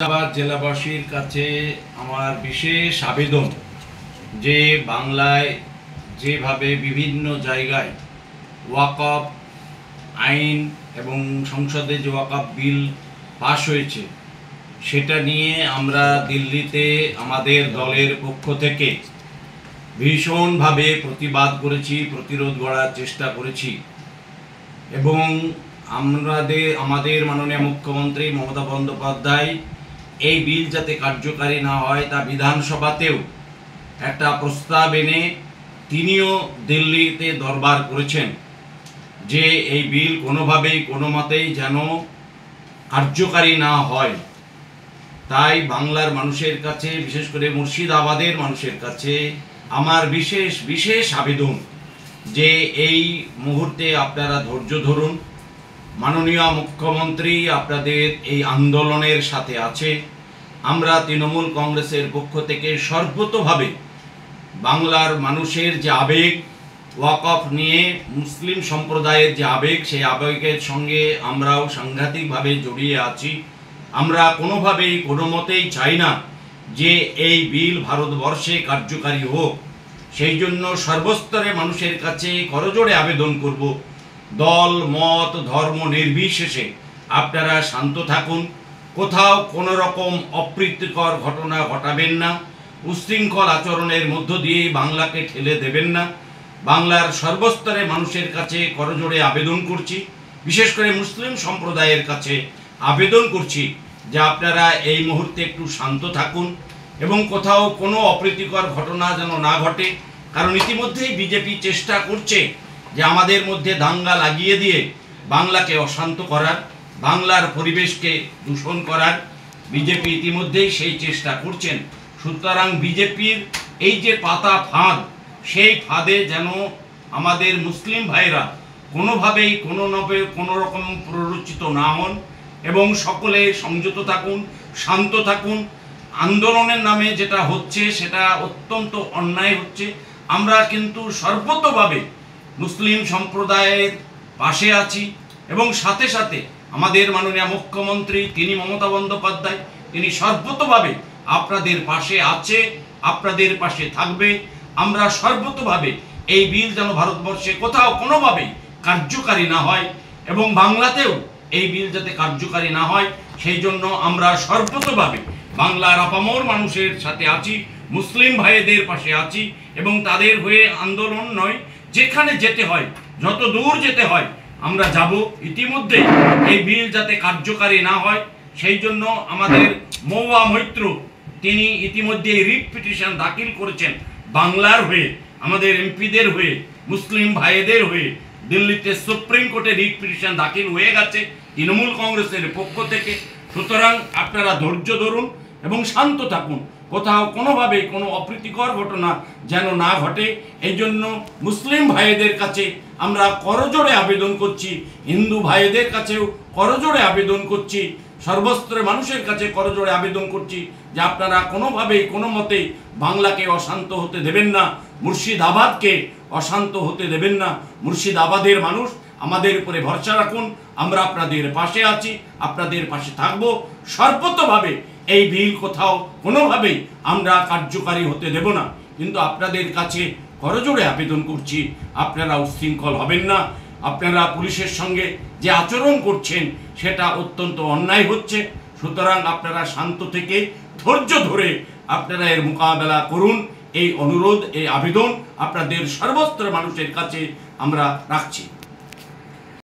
মুর্শিদাবাদ জেলাবাসীর কাছে আমার বিশেষ আবেদন যে বাংলায় যেভাবে বিভিন্ন জায়গায় ওয়াকফ আইন এবং সংসদে যে ওয়াকফ বিল পাশ হয়েছে সেটা নিয়ে আমরা দিল্লিতে আমাদের দলের পক্ষ থেকে ভীষণভাবে প্রতিবাদ করেছি, প্রতিরোধ গড়ার চেষ্টা করেছি এবং আমাদের মাননীয় মুখ্যমন্ত্রী মমতা বন্দ্যোপাধ্যায় এই বিল যাতে কার্যকারী না হয় তা বিধানসভাতেও একটা প্রস্তাব এনে তিনিও দিল্লিতে দরবার করেছেন যে এই বিল কোনোভাবেই কোনো মতেই যেন কার্যকারী না হয়। তাই বাংলার মানুষের কাছে, বিশেষ করে মুর্শিদাবাদের মানুষের কাছে আমার বিশেষ আবেদন যে এই মুহূর্তে আপনারা ধৈর্য ধরুন। মাননীয় মুখ্যমন্ত্রী আপনাদের এই আন্দোলনের সাথে আছে। আমরা তৃণমূল কংগ্রেসের পক্ষ থেকে সর্বতোভাবে বাংলার মানুষের যে আবেগ, ওয়াকফ নিয়ে মুসলিম সম্প্রদায়ের যে আবেগ, সেই আবেগের সঙ্গে আমরাও সাংঘাতিকভাবে জড়িয়ে আছি। আমরা কোনোভাবেই কোনো মতেই চাই না যে এই বিল ভারতবর্ষে কার্যকারী হোক। সেই জন্য সর্বস্তরে মানুষের কাছে করজোড়ে আবেদন করব, দল মত ধর্ম নির্বিশেষে আপনারা শান্ত থাকুন, কোথাও কোনো রকম অপ্রীতিকর ঘটনা ঘটাবেন না, উশৃঙ্খল আচরণের মধ্য দিয়ে বাংলাকে ঠেলে দেবেন না। বাংলার সর্বস্তরে মানুষের কাছে করজোড়ে আবেদন করছি, বিশেষ করে মুসলিম সম্প্রদায়ের কাছে আবেদন করছি যে আপনারা এই মুহূর্তে একটু শান্ত থাকুন এবং কোথাও কোনো অপ্রীতিকর ঘটনা যেন না ঘটে। কারণ ইতিমধ্যেই বিজেপি চেষ্টা করছে যে আমাদের মধ্যে দাঙ্গা লাগিয়ে দিয়ে বাংলাকে অশান্ত করার, বাংলার পরিবেশকে দূষণ করার বিজেপি ইতিমধ্যেই সেই চেষ্টা করছেন। সুতরাং বিজেপির এই যে পাতা ফাঁদ, সেই ফাঁদে যেন আমাদের মুসলিম ভাইরা কোনোভাবেই কোনো রকম প্ররোচিত না হন এবং সকলে সংযত থাকুন, শান্ত থাকুন। আন্দোলনের নামে যেটা হচ্ছে সেটা অত্যন্ত অন্যায় হচ্ছে। আমরা কিন্তু সর্বতোভাবে মুসলিম সম্প্রদায়ের পাশে আছি এবং সাথে সাথে আমাদের মাননীয় মুখ্যমন্ত্রী তিনি মমতা বন্দ্যোপাধ্যায় তিনি সর্বতোভাবে আপনাদের পাশে আছে, আপনাদের পাশে থাকবে। আমরা সর্বতোভাবে এই বিল যেন ভারতবর্ষে কোথাও কোনোভাবেই কার্যকারী না হয় এবং বাংলাতেও এই বিল যাতে কার্যকারী না হয় সেই জন্য আমরা সর্বতোভাবে বাংলার আপামর মানুষের সাথে আছি, মুসলিম ভাইদের পাশে আছি এবং তাদের হয়ে আন্দোলন নয়, যেখানে যেতে হয়, যত দূর যেতে হয় আমরা যাব। ইতিমধ্যে এই বিল যাতে কার্যকারী না হয় সেই জন্য আমাদের মহুয়া মৈত্র তিনি ইতিমধ্যে রিট পিটিশন দাখিল করেছেন বাংলার হয়ে, আমাদের এমপিদের হয়ে, মুসলিম ভাইদের হয়ে। দিল্লিতে সুপ্রিম কোর্টে রিট পিটিশন দাখিল হয়ে গেছে তৃণমূল কংগ্রেসের পক্ষ থেকে। সুতরাং আপনারা ধৈর্য ধরুন এবং শান্ত থাকুন, কোথাও কোনোভাবে কোনো অপ্রীতিকর ঘটনা যেন না ঘটে। এই জন্য মুসলিম ভাইদের কাছে আমরা করজোড়ে আবেদন করছি, হিন্দু ভাইদের কাছেও করজোড়ে আবেদন করছি, সর্বস্তরের মানুষের কাছে করজোড়ে আবেদন করছি যে আপনারা কোনোভাবেই কোনো মতেই বাংলাকে অশান্ত হতে দেবেন না, মুর্শিদাবাদকে অশান্ত হতে দেবেন না। মুর্শিদাবাদের মানুষ আমাদের উপরে ভরসা রাখুন, আমরা আপনাদের পাশে আছি, আপনাদের পাশে থাকব। সর্বতোভাবে এই বিল কোথাও কোনোভাবেই আমরা কার্যকারী হতে দেব না। কিন্তু আপনাদের কাছে করজোড়ে আবেদন করছি আপনারা উশৃঙ্খল হবেন না। আপনারা পুলিশের সঙ্গে যে আচরণ করছেন সেটা অত্যন্ত অন্যায় হচ্ছে। সুতরাং আপনারা শান্ত থেকে ধৈর্য ধরে আপনারা এর মোকাবেলা করুন, এই অনুরোধ, এই আবেদন আপনাদের সর্বস্তরের মানুষের কাছে আমরা রাখছি।